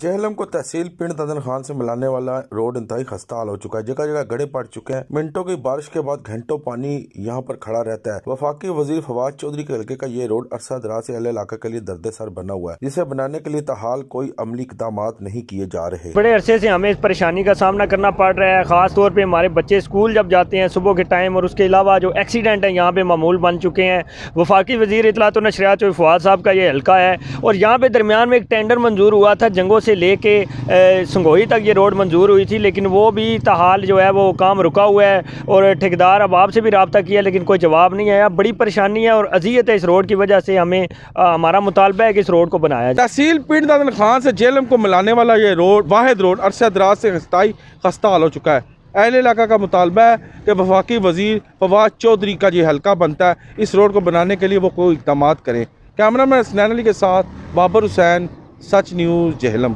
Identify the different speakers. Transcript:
Speaker 1: जेहलम को तहसील पिंड ददन खान से मिलाने वाला रोड इंतहाई खस्ता हाल हो चुका है। जगह जगह गड्ढे पड़ चुके हैं। मिनटों की बारिश के बाद घंटों पानी यहां पर खड़ा रहता है। वफाकी वजीर फवाद चौधरी के हल्के का ये रोड अरसा दराज से अहले इलाके के लिए दर्द सर बना हुआ है, जिसे बनाने के लिए ताहाल कोई अमली इकदाम नहीं किए जा रहे।
Speaker 2: बड़े अरसे से हमें इस परेशानी का सामना करना पड़ रहा है। खास तौर पर हमारे बच्चे स्कूल जब जाते हैं सुबह के टाइम, और उसके अलावा जो एक्सीडेंट है यहाँ पे मामूल बन चुके हैं। वफाकी वजीर इतलात और नशरियात फवाद साहब का ये हल्का है, और यहाँ पे दरमियान में एक टेंडर मंजूर हुआ था। जंगों से लेके संगोई तक ये रोड मंजूर हुई थी, लेकिन वो भी ताहाल जो है वो काम रुका हुआ है। और ठेकेदार अब आपसे भी रब्ता किया, लेकिन कोई जवाब नहीं आया। बड़ी परेशानी है और अजियत है इस रोड की वजह से। हमें हमारा मुतालबा है कि इस रोड को बनाया जाए।
Speaker 3: तहसील पिंड ददन खान से जेहलम को मिलाने वाला ये रोड वाहिद रोड अरसा दराज से खस्ता हाल हो चुका है। अहले इलाका का मुतालबा है कि वफाकी वजीर फवाद चौधरी का ये हल्का बनता है, इस रोड को बनाने के लिए वो कोई इक़दाम करें। कैमरामैन हसनैन अली के साथ बाबर हुसैन, सच न्यूज़, जेहलम।